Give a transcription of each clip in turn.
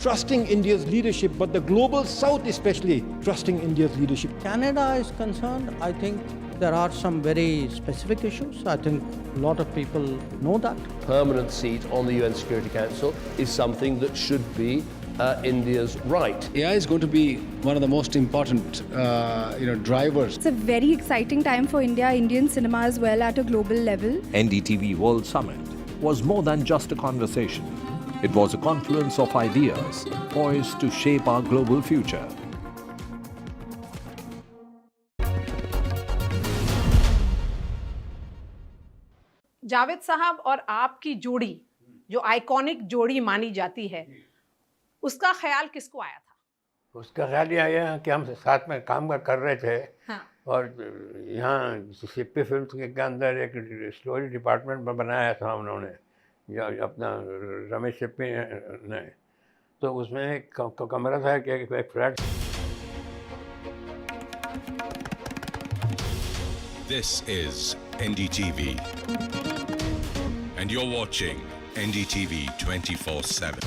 trusting India's leadership, but the global south especially trusting India's leadership. Canada is concerned, I think there are some very specific issues. I think a lot of people know that. Permanent seat on the UN Security Council is something that should be India's right. AI is going to be one of the most important drivers. It's a very exciting time for India, Indian cinema as well at a global level. NDTV World Summit was more than just a conversation. It was a confluence of ideas poised to shape our global future. Javed साहब और आपकी जोड़ी जो iconic जोड़ी मानी जाती है, उसका ख्याल किसको आया था? उसका ख्याल ये आया कि हम साथ में काम कर रहे थे। हाँ। और यहाँ सिप्पी फिल्म के अंदर एक स्टोरी डिपार्टमेंट बनाया था उन्होंने, जो अपना रमेश सिप्पी ने, तो उसमें एक कमरा था कि एक flat. This is NDTV, and you're watching NDTV 24/7.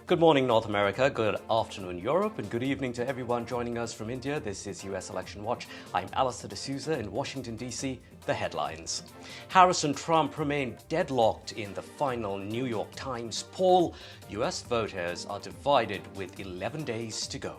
Good morning, North America. Good afternoon, Europe. And good evening to everyone joining us from India. This is US Election Watch. I'm Allister in Washington, D.C. The headlines. Harris and Trump remain deadlocked in the final New York Times poll. US voters are divided with 11 days to go.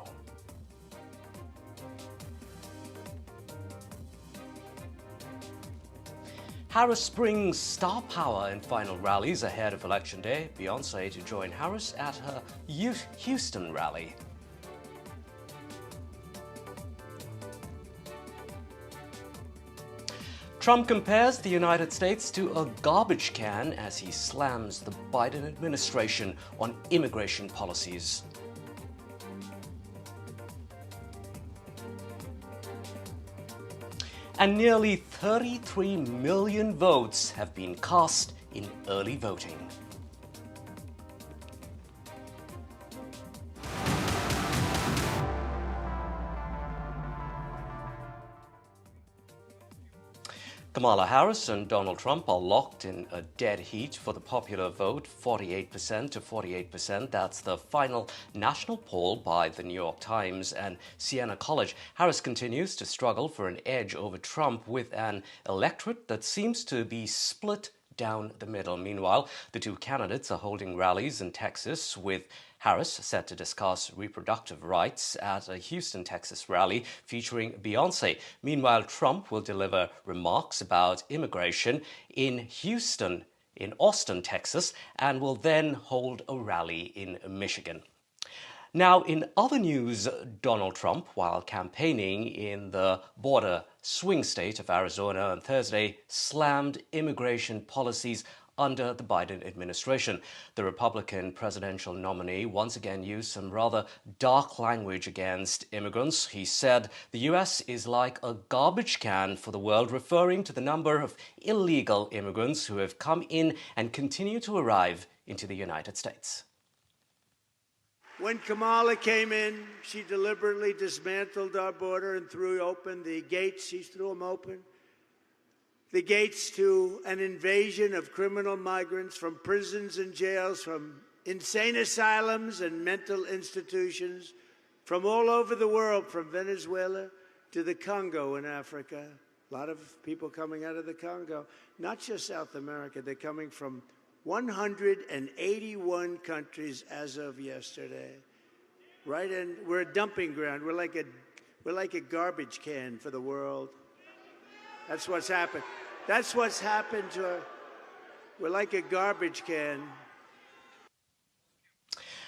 Harris brings star power in final rallies ahead of Election Day. Beyonce to join Harris at her Houston rally. Trump compares the United States to a garbage can as he slams the Biden administration on immigration policies. And nearly 33 million votes have been cast in early voting. Kamala Harris and Donald Trump are locked in a dead heat for the popular vote, 48% to 48%. That's the final national poll by the New York Times and Siena College. Harris continues to struggle for an edge over Trump with an electorate that seems to be split down the middle. Meanwhile, the two candidates are holding rallies in Texas, with Harris set to discuss reproductive rights at a Houston, Texas rally featuring Beyonce. Meanwhile, Trump will deliver remarks about immigration in Austin, Texas, and will then hold a rally in Michigan. Now, in other news, Donald Trump, while campaigning in the border swing state of Arizona on Thursday, slammed immigration policies under the Biden administration. The Republican presidential nominee once again used some rather dark language against immigrants. He said the U.S. is like a garbage can for the world, referring to the number of illegal immigrants who have come in and continue to arrive into the United States. When Kamala came in, she deliberately dismantled our border and threw open the gates. She threw them open. The gates to an invasion of criminal migrants from prisons and jails, from insane asylums and mental institutions, from all over the world, from Venezuela to the Congo in Africa. A lot of people coming out of the Congo, not just South America. They're coming from 181 countries as of yesterday. Right, and we're a dumping ground. We're like a garbage can for the world. That's what's happened. That's what's happened to her. We're like a garbage can.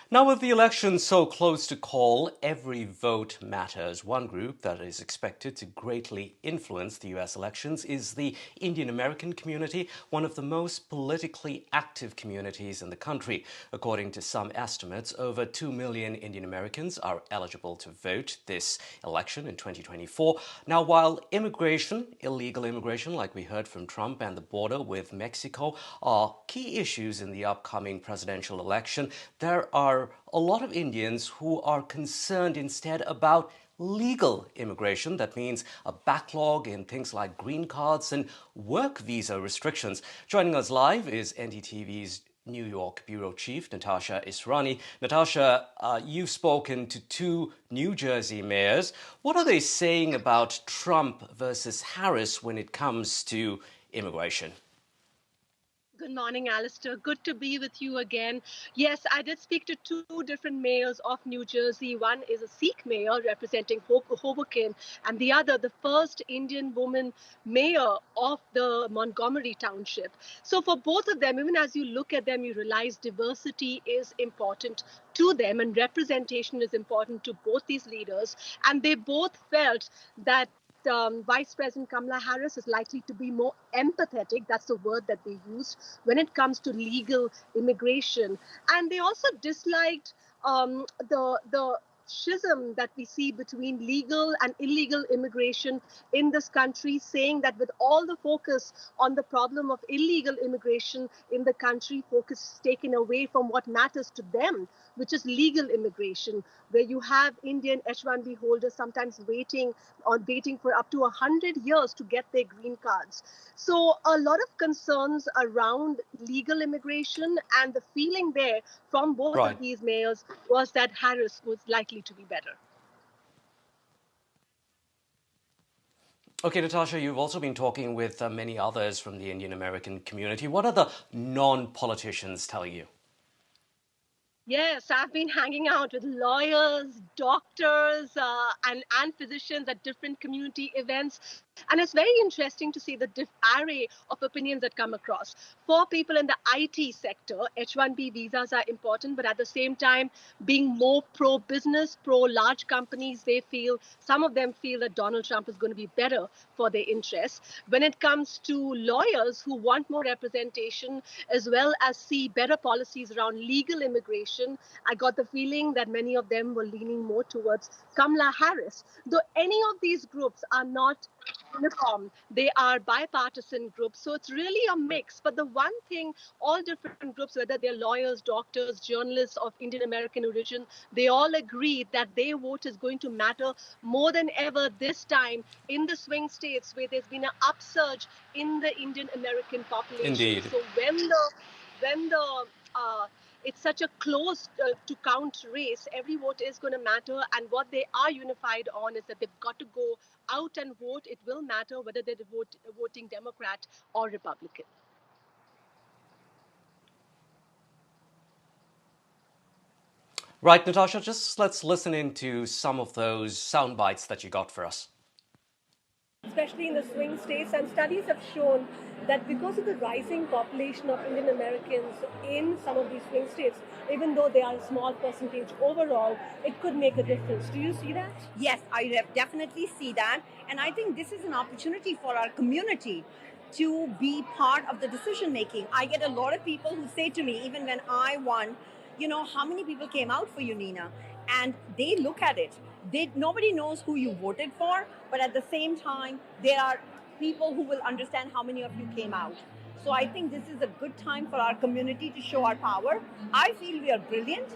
Now, with the election so close to call, every vote matters. One group that is expected to greatly influence the U.S. elections is the Indian American community, one of the most politically active communities in the country. According to some estimates, over 2 million Indian Americans are eligible to vote this election in 2024. Now, while illegal immigration, like we heard from Trump, and the border with Mexico are key issues in the upcoming presidential election, there are a lot of Indians who are concerned instead about legal immigration. That means a backlog in things like green cards and work visa restrictions. Joining us live is NDTV's New York Bureau Chief, Natasha Israni. Natasha, you've spoken to two New Jersey mayors. What are they saying about Trump versus Harris when it comes to immigration? Good morning, Allister. Good to be with you again. Yes, I did speak to two different mayors of New Jersey. One is a Sikh mayor representing Hoboken, and the other, the first Indian woman mayor of the Montgomery Township. So for both of them, even as you look at them, you realize diversity is important to them and representation is important to both these leaders. And they both felt that Vice President Kamala Harris is likely to be more empathetic. That's the word that they used when it comes to legal immigration. And they also disliked the schism that we see between legal and illegal immigration in this country, saying that with all the focus on the problem of illegal immigration in the country, focus is taken away from what matters to them, which is legal immigration, where you have Indian H-1B holders sometimes waiting for up to 100 years to get their green cards. So a lot of concerns around legal immigration, and the feeling there from both of these mayors was that Harris was likely to be better. Okay, Natasha, you've also been talking with many others from the Indian American community. What are the non-politicians telling you? Yes, I've been hanging out with lawyers, doctors, and physicians at different community events. And it's very interesting to see the array of opinions that come across. For people in the IT sector, H-1B visas are important, but at the same time, being more pro-business, pro-large companies, some of them feel that Donald Trump is going to be better for their interests. When it comes to lawyers who want more representation, as well as see better policies around legal immigration, I got the feeling that many of them were leaning more towards Kamala Harris. Though any of these groups are not uniform, they are bipartisan groups, so it's really a mix. But the one thing, all different groups, whether they're lawyers, doctors, journalists of Indian American origin, they all agree that their vote is going to matter more than ever this time in the swing states, where there's been an upsurge in the Indian American population. Indeed. So when it's such a close to count race, every vote is going to matter, and what they are unified on is that they've got to go out and vote. It will matter whether they're voting Democrat or Republican. Right, Natasha, just let's listen into some of those sound bites that you got for us. Especially in the swing states, and studies have shown that because of the rising population of Indian Americans in some of these swing states, even though they are a small percentage overall, it could make a difference. Do you see that? Yes, I definitely see that. And I think this is an opportunity for our community to be part of the decision making. I get a lot of people who say to me, even when I won, how many people came out for you, Nina? And they look at it. Nobody knows who you voted for, but at the same time, there are people who will understand how many of you came out. So I think this is a good time for our community to show our power. I feel we are brilliant.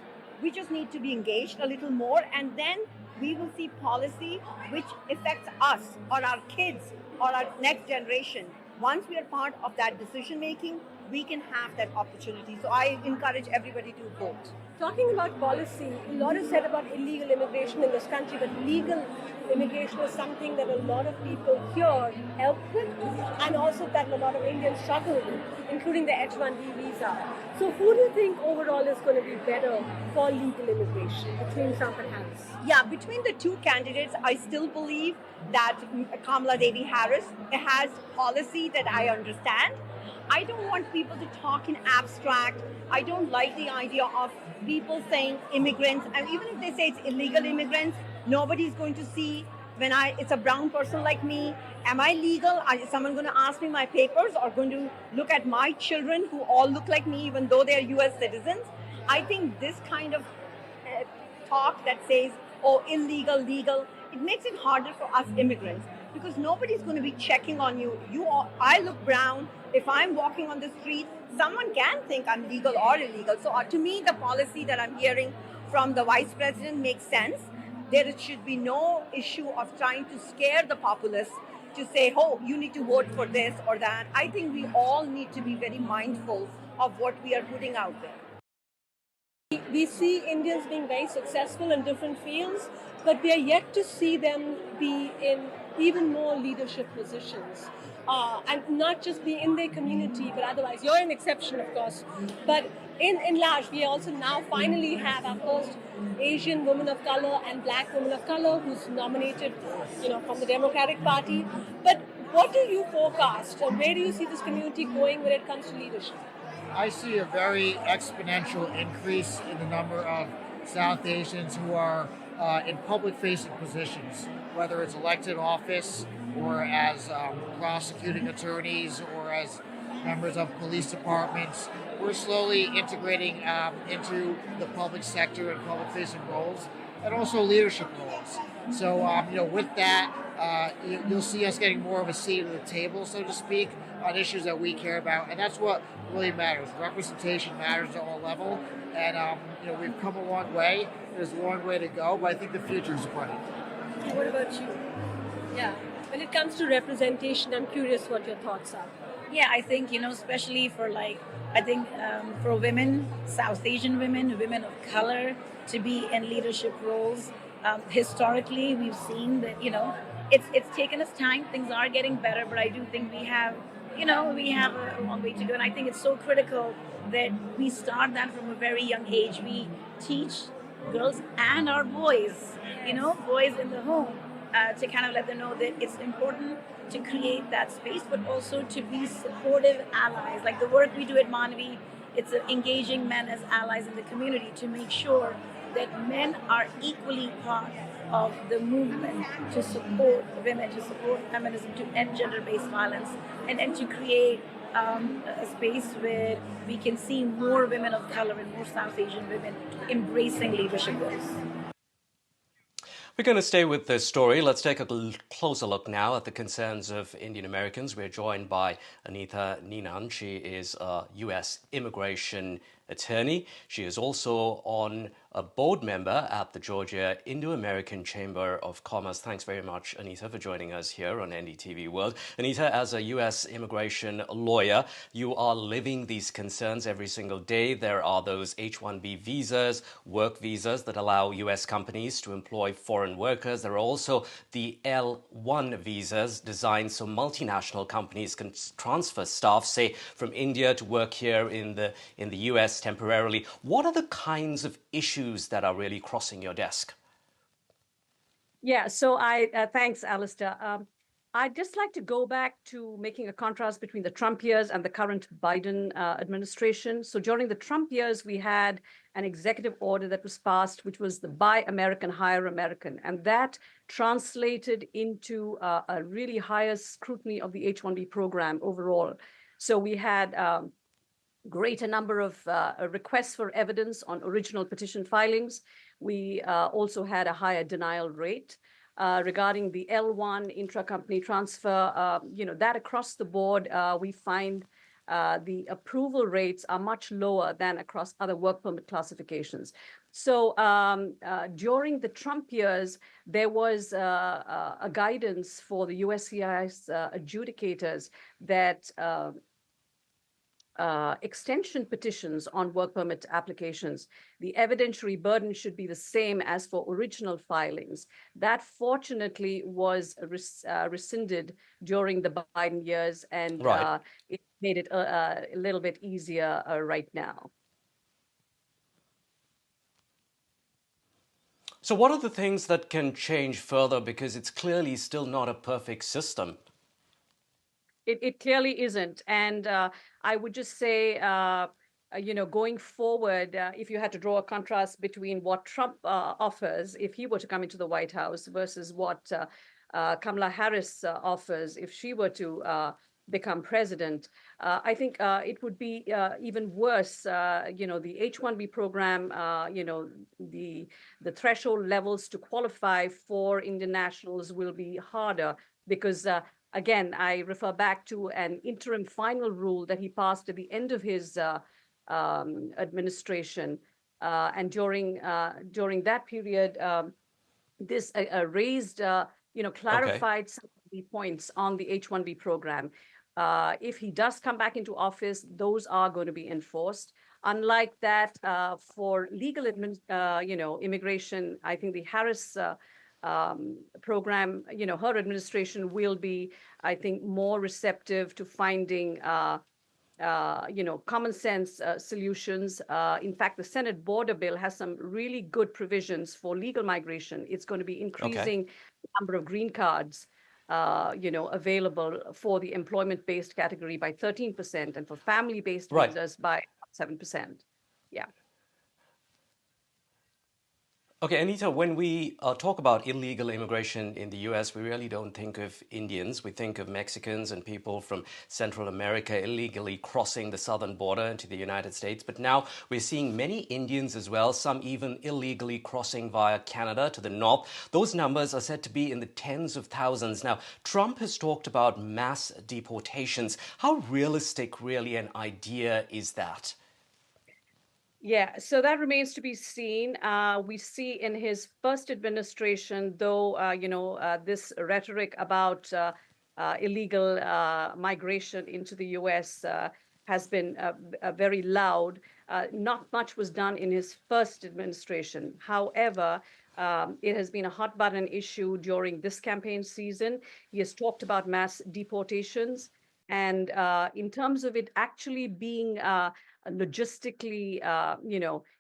We just need to be engaged a little more, and then we will see policy which affects us or our kids or our next generation. Once we are part of that decision making, we can have that opportunity. So I encourage everybody to vote. Talking about policy, a lot is said about illegal immigration in this country, but legal immigration is something that a lot of people here help with, and also that a lot of Indians struggle with, including the H-1B visa. So who do you think overall is going to be better for legal immigration between Trump and Harris? Yeah, between the two candidates, I still believe that Kamala Devi Harris has policy that I understand. I don't want people to talk in abstract. I don't like the idea of people saying immigrants, and even if they say it's illegal immigrants, nobody's going to see when it's a brown person like me. Am I legal? Is someone going to ask me my papers, or going to look at my children who all look like me even though they're US citizens? I think this kind of talk that says, oh, illegal, legal, it makes it harder for us immigrants, because nobody's going to be checking on you. I look brown. If I'm walking on the street, someone can think I'm legal or illegal. So to me, the policy that I'm hearing from the vice president makes sense. There should be no issue of trying to scare the populace to say, oh, you need to vote for this or that. I think we all need to be very mindful of what we are putting out there. We see Indians being very successful in different fields, but we are yet to see them be in even more leadership positions. And not just be in their community, but otherwise. You're an exception, of course. But in large, we also now finally have our first Asian woman of color and black woman of color who's nominated, from the Democratic Party. But what do you forecast? Where do you see this community going when it comes to leadership? I see a very exponential increase in the number of South Asians who are in public-facing positions, whether it's elected office or as prosecuting attorneys or as members of police departments. We're slowly integrating into the public sector and public-facing roles, and also leadership roles. So, with that, you'll see us getting more of a seat at the table, so to speak, on issues that we care about, and that's what really matters. Representation matters at all levels, and we've come a long way. There's a long way to go, but I think the future is bright. What about you? Yeah, when it comes to representation, I'm curious what your thoughts are. Yeah, I think, especially for for women, South Asian women, women of color, to be in leadership roles. Historically, we've seen that, it's taken us time. Things are getting better, but I do think we have a long way to go. And I think it's so critical that we start that from a very young age. We teach girls and our boys, boys in the home, to kind of let them know that it's important to create that space, but also to be supportive allies. Like the work we do at Manvi, it's engaging men as allies in the community to make sure that men are equally part of the movement to support women, to support feminism, to end gender-based violence, and to create a space where we can see more women of color and more South Asian women embracing leadership roles. We're going to stay with this story. Let's take a closer look now at the concerns of Indian Americans. We're joined by Anita Ninan. She is a U.S. immigration attorney. She is also a board member at the Georgia Indo-American Chamber of Commerce. Thanks very much, Anita, for joining us here on NDTV World. Anita, as a U.S. immigration lawyer, you are living these concerns every single day. There are those H-1B visas, work visas that allow U.S. companies to employ foreign workers. There are also the L-1 visas designed so multinational companies can transfer staff, say, from India to work here in the U.S. temporarily. What are the kinds of issues that are really crossing your desk? Yeah, so thanks, Allister. I'd just like to go back to making a contrast between the Trump years and the current Biden administration. So during the Trump years, we had an executive order that was passed, which was the Buy American, Hire American. And that translated into a really higher scrutiny of the H-1B program overall. So we had greater number of requests for evidence on original petition filings. We also had a higher denial rate. Regarding the L1 intra-company transfer, that across the board, we find the approval rates are much lower than across other work permit classifications. So during the Trump years, there was a guidance for the USCIS adjudicators that extension petitions on work permit applications, the evidentiary burden should be the same as for original filings. That fortunately was rescinded during the Biden years, and it made it a little bit easier right now. So what are the things that can change further? Because it's clearly still not a perfect system. It clearly isn't. And I would just say, going forward, if you had to draw a contrast between what Trump offers if he were to come into the White House versus what Kamala Harris offers if she were to become president, I think it would be even worse. The H-1B program, the threshold levels to qualify for Indian nationals will be harder because again, I refer back to an interim final rule that he passed at the end of his administration. And during that period, this raised, clarified some of the points on the H-1B program. If he does come back into office, those are going to be enforced. Unlike that, for legal immigration, I think the Harris program, her administration will be, I think, more receptive to finding common sense solutions. In fact, the Senate border bill has some really good provisions for legal migration. It's going to be increasing the number of green cards, available for the employment-based category by 13% and for family-based visas by 7%. Yeah. Okay, Anita, when we talk about illegal immigration in the US, we really don't think of Indians. We think of Mexicans and people from Central America illegally crossing the southern border into the United States. But now we're seeing many Indians as well, some even illegally crossing via Canada to the north. Those numbers are said to be in the tens of thousands. Now, Trump has talked about mass deportations. How realistic, really, an idea is that? Yeah, so that remains to be seen. We see in his first administration, though, this rhetoric about illegal migration into the U.S. Has been very loud. Not much was done in his first administration. However, it has been a hot button issue during this campaign season. He has talked about mass deportations. And in terms of it actually being logistically,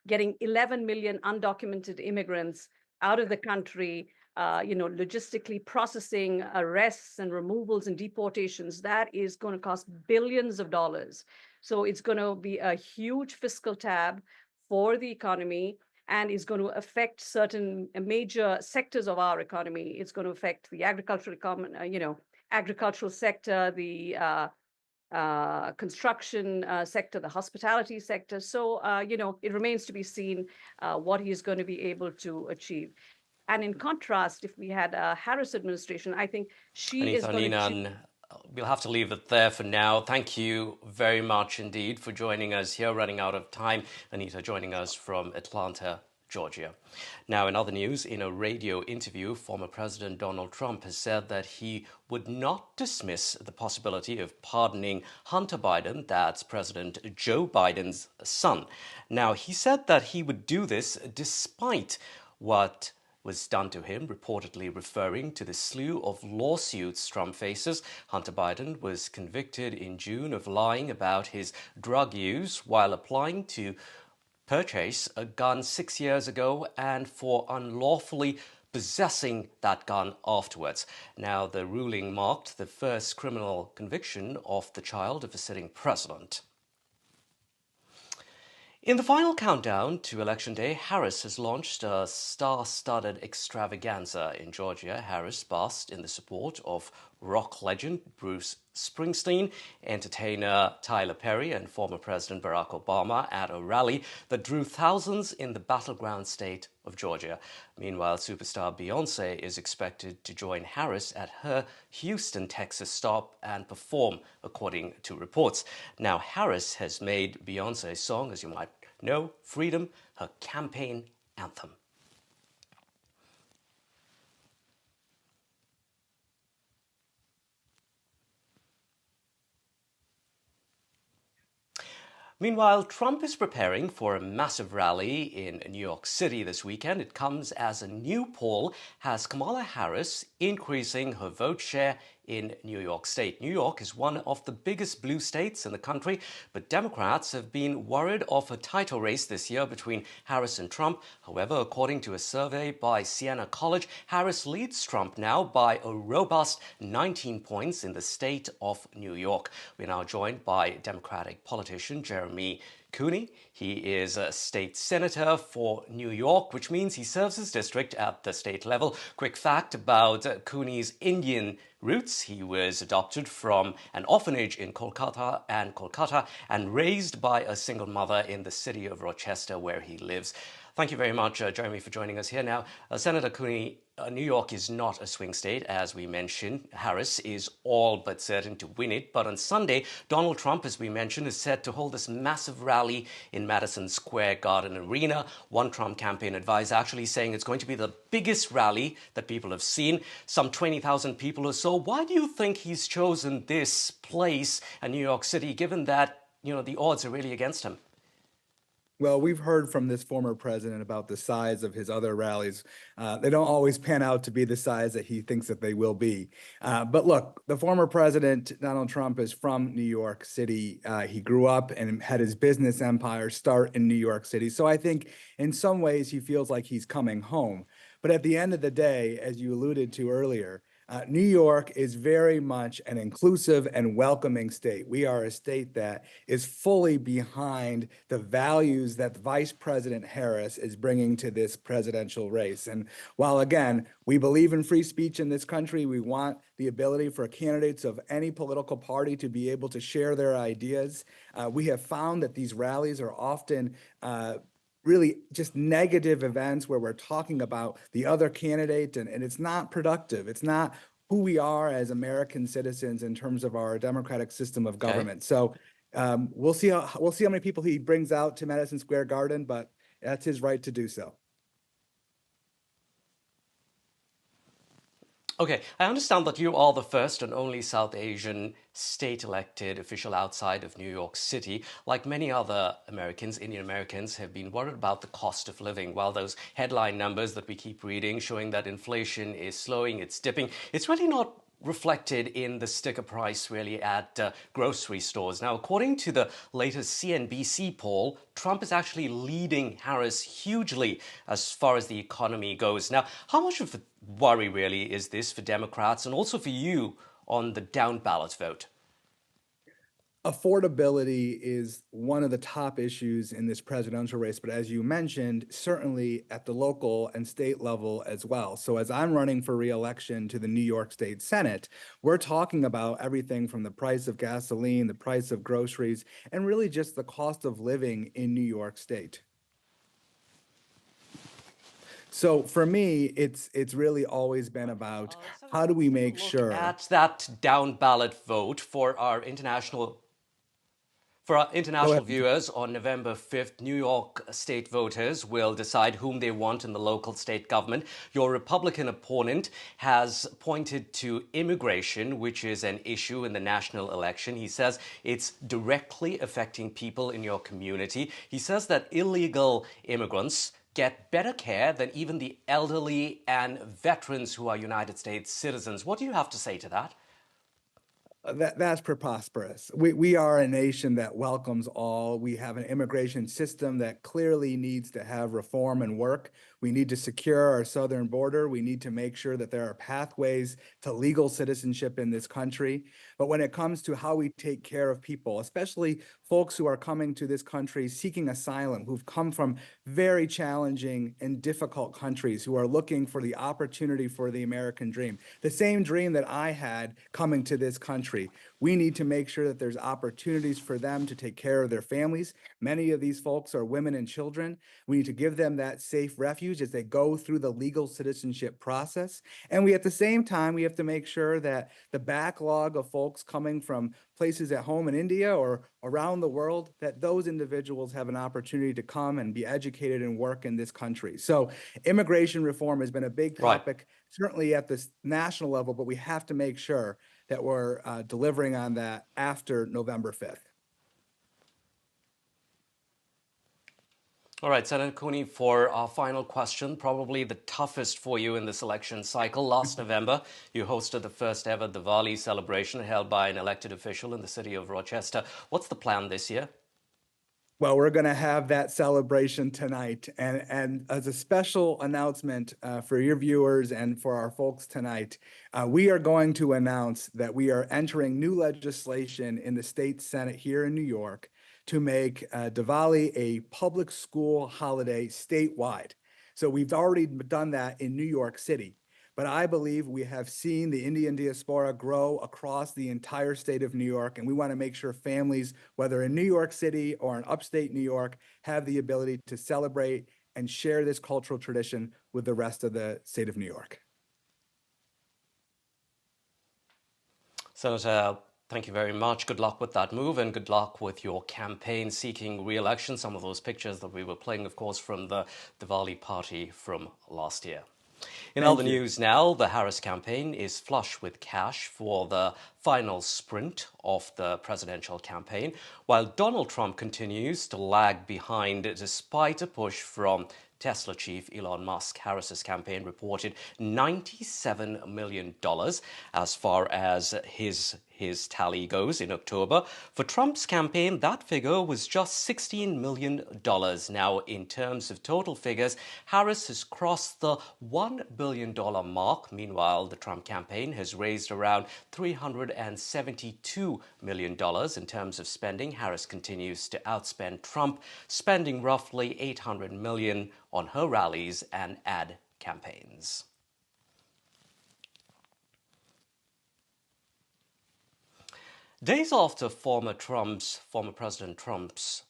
getting 11 million undocumented immigrants out of the country, logistically processing arrests and removals and deportations, that is going to cost billions of dollars. So it's going to be a huge fiscal tab for the economy and is going to affect certain major sectors of our economy. It's going to affect the agricultural sector, the construction sector, the hospitality sector. So, it remains to be seen what he is going to be able to achieve. And in contrast, if we had a Harris administration, I think she is going to... We'll have to leave it there for now. Thank you very much indeed for joining us here, running out of time. Anita joining us from Atlanta, Georgia. Now, in other news, in a radio interview, former President Donald Trump has said that he would not dismiss the possibility of pardoning Hunter Biden, that's President Joe Biden's son. Now, he said that he would do this despite what was done to him, reportedly referring to the slew of lawsuits Trump faces. Hunter Biden was convicted in June of lying about his drug use while applying to purchase a gun 6 years ago and for unlawfully possessing that gun afterwards. Now, the ruling marked the first criminal conviction of the child of a sitting president. In the final countdown to Election Day, Harris has launched a star-studded extravaganza in Georgia. Harris basked in the support of rock legend Bruce Springsteen, entertainer Tyler Perry, and former President Barack Obama at a rally that drew thousands in the battleground state of Georgia. Meanwhile, superstar Beyoncé is expected to join Harris at her Houston, Texas stop and perform, according to reports. Now, Harris has made Beyoncé's song, as you might know, Freedom, her campaign anthem. Meanwhile, Trump is preparing for a massive rally in New York City this weekend. It comes as a new poll has Kamala Harris increasing her vote share in New York State. New York is one of the biggest blue states in the country, but Democrats have been worried of a title race this year between Harris and Trump. However, according to a survey by Siena College, Harris leads Trump now by a robust 19 points in the state of New York. We're now joined by Democratic politician Jeremy Cooney. He is a state senator for New York, which means he serves his district at the state level. Quick fact about Cooney's Indian roots: he was adopted from an orphanage in Kolkata and raised by a single mother in the city of Rochester, where he lives. Thank you very much, Jeremy, for joining us here. Now, Senator Cooney, New York is not a swing state, as we mentioned. Harris is all but certain to win it. But on Sunday, Donald Trump, as we mentioned, is set to hold this massive rally in Madison Square Garden Arena. One Trump campaign advisor actually saying it's going to be the biggest rally that people have seen, some 20,000 people or so. Why do you think he's chosen this place in New York City, given that, the odds are really against him? Well, we've heard from this former president about the size of his other rallies. They don't always pan out to be the size that he thinks that they will be. But look, the former president, Donald Trump, is from New York City. He grew up and had his business empire start in New York City. So I think in some ways he feels like he's coming home. But at the end of the day, as you alluded to earlier, New York is very much an inclusive and welcoming state. We are a state that is fully behind the values that Vice President Harris is bringing to this presidential race. And while, again, we believe in free speech in this country, we want the ability for candidates of any political party to be able to share their ideas. We have found that these rallies are often really just negative events where we're talking about the other candidate, and it's not productive. It's not who we are as American citizens in terms of our democratic system of government. So we'll see how many people he brings out to Madison Square Garden, but that's his right to do so. Okay, I understand that you are the first and only South Asian state-elected official outside of New York City. Like many other Americans, Indian Americans have been worried about the cost of living. While those headline numbers that we keep reading showing that inflation is slowing, it's dipping, it's really not reflected in the sticker price really at grocery stores. Now, according to the latest CNBC poll, Trump is actually leading Harris hugely as far as the economy goes. Now, how much of a worry really is this for Democrats and also for you on the down ballot vote? Affordability is one of the top issues in this presidential race, but as you mentioned, certainly at the local and state level as well. So as I'm running for re-election to the New York State Senate, we're talking about everything from the price of gasoline, the price of groceries, and really just the cost of living in New York State. So for me, it's really always been about how do we make sure at that down ballot vote for our international viewers on November 5th, New York state voters will decide whom they want in the local state government. Your Republican opponent has pointed to immigration, which is an issue in the national election. He says it's directly affecting people in your community. He says that illegal immigrants get better care than even the elderly and veterans who are United States citizens. What do you have to say to that? That's preposterous. We are a nation that welcomes all. We have an immigration system that clearly needs to have reform and work. We need to secure our southern border. We need to make sure that there are pathways to legal citizenship in this country. But when it comes to how we take care of people, especially folks who are coming to this country seeking asylum, who've come from very challenging and difficult countries, who are looking for the opportunity for the American dream, the same dream that I had coming to this country, we need to make sure that there's opportunities for them to take care of their families. Many of these folks are women and children. We need to give them that safe refuge as they go through the legal citizenship process. And at the same time, we have to make sure that the backlog of folks coming from places at home in India or around the world, that those individuals have an opportunity to come and be educated and work in this country. So immigration reform has been a big topic, certainly at the national level, but we have to make sure that we're delivering on that after November 5th. All right, Senator Cooney, for our final question, probably the toughest for you in this election cycle. Last November, you hosted the first ever Diwali celebration held by an elected official in the city of Rochester. What's the plan this year? Well, we're going to have that celebration tonight. And as a special announcement for your viewers and for our folks tonight, we are going to announce that we are entering new legislation in the state Senate here in New York to make Diwali a public school holiday statewide. So we've already done that in New York City. But I believe we have seen the Indian diaspora grow across the entire state of New York, and we want to make sure families, whether in New York City or in upstate New York, have the ability to celebrate and share this cultural tradition with the rest of the state of New York. Senator, thank you very much. Good luck with that move and good luck with your campaign seeking re-election. Some of those pictures that we were playing, of course, from the Diwali party from last year. In other news now, the Harris campaign is flush with cash for the final sprint of the presidential campaign, while Donald Trump continues to lag behind despite a push from Tesla chief Elon Musk. Harris's campaign reported $97 million as far as his tally goes in October. For Trump's campaign, that figure was just $16 million. Now, in terms of total figures, Harris has crossed the $1 billion mark. Meanwhile, the Trump campaign has raised around $372 million in terms of spending. Harris continues to outspend Trump, spending roughly $800 million on her rallies and ad campaigns. Days after former President Trump's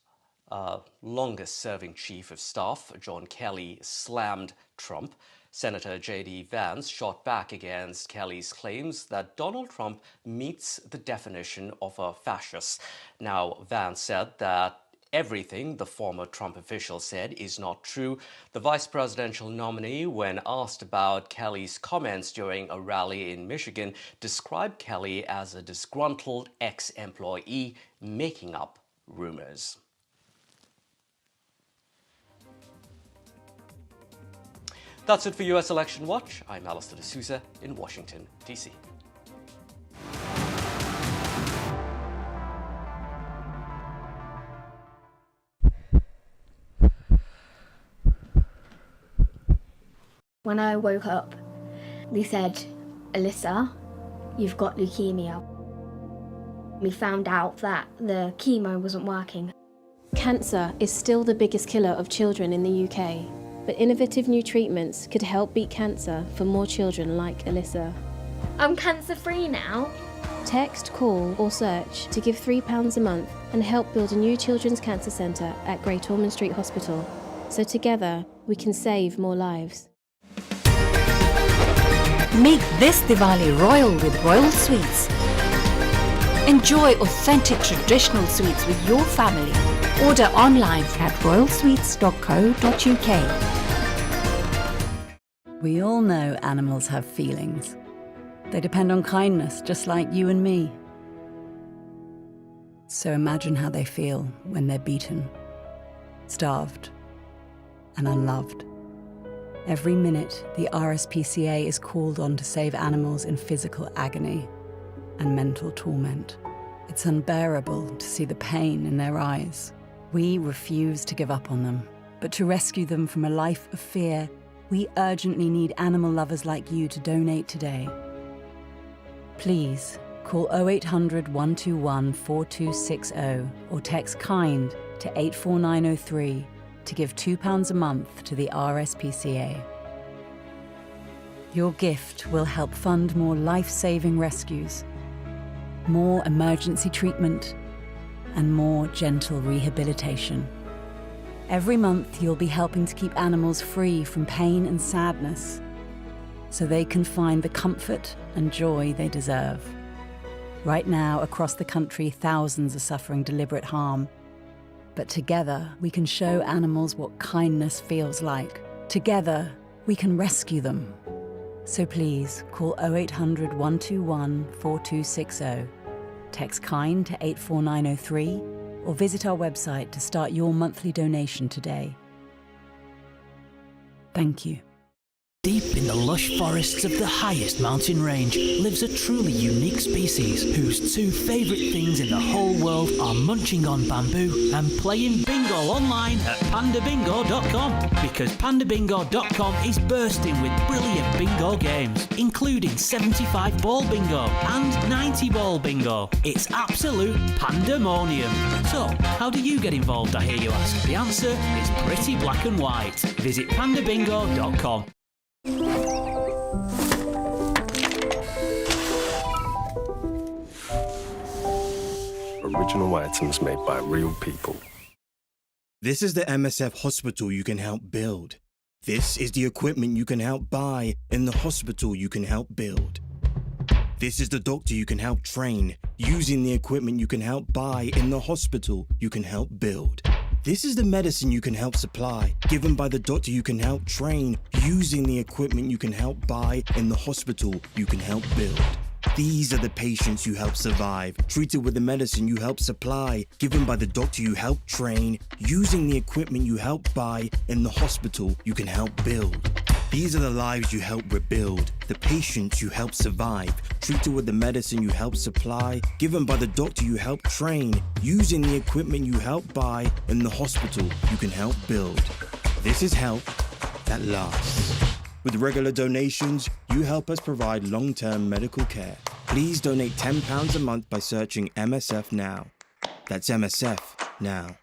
longest-serving chief of staff, John Kelly, slammed Trump, Senator J.D. Vance shot back against Kelly's claims that Donald Trump meets the definition of a fascist. Now, Vance said that everything the former Trump official said is not true. The vice presidential nominee, when asked about Kelly's comments during a rally in Michigan, described Kelly as a disgruntled ex-employee making up rumors. That's it for US Election Watch. I'm Allister D'Souza in Washington, D.C. When I woke up, they said, "Allister, you've got leukemia." We found out that the chemo wasn't working. Cancer is still the biggest killer of children in the UK, but innovative new treatments could help beat cancer for more children like Allister. I'm cancer-free now. Text, call or search to give £3 a month and help build a new children's cancer centre at Great Ormond Street Hospital. So together we can save more lives. Make this Diwali royal with Royal Sweets. Enjoy authentic traditional sweets with your family. Order online at royalsweets.co.uk. We all know animals have feelings. They depend on kindness, just like you and me. So imagine how they feel when they're beaten, starved, and unloved. Every minute, the RSPCA is called on to save animals in physical agony and mental torment. It's unbearable to see the pain in their eyes. We refuse to give up on them, but to rescue them from a life of fear, we urgently need animal lovers like you to donate today. Please call 0800 121 4260 or text KIND to 84903 to give £2 a month to the RSPCA. Your gift will help fund more life-saving rescues, more emergency treatment, and more gentle rehabilitation. Every month, you'll be helping to keep animals free from pain and sadness, so they can find the comfort and joy they deserve. Right now, across the country, thousands are suffering deliberate harm. But together, we can show animals what kindness feels like. Together, we can rescue them. So please, call 0800 121 4260, text KIND to 84903, or visit our website to start your monthly donation today. Thank you. Deep in the lush forests of the highest mountain range lives a truly unique species whose two favourite things in the whole world are munching on bamboo and playing bingo online at pandabingo.com, because pandabingo.com is bursting with brilliant bingo games, including 75-ball bingo and 90-ball bingo. It's absolute pandemonium. So, how do you get involved, I hear you ask? The answer is pretty black and white. Visit pandabingo.com. Original items made by real people. This is the MSF hospital you can help build. This is the equipment you can help buy in the hospital you can help build. This is the doctor you can help train, using the equipment you can help buy in the hospital you can help build. This is the medicine you can help supply, given by the doctor you can help train, using the equipment you can help buy in the hospital you can help build. These are the patients you help survive, treated with the medicine you help supply, given by the doctor you help train, using the equipment you help buy in the hospital you can help build. These are the lives you help rebuild, the patients you help survive, treated with the medicine you help supply, given by the doctor you help train, using the equipment you help buy in the hospital you can help build. This is help that lasts. With regular donations, you help us provide long-term medical care. Please donate £10 a month by searching MSF Now. That's MSF Now.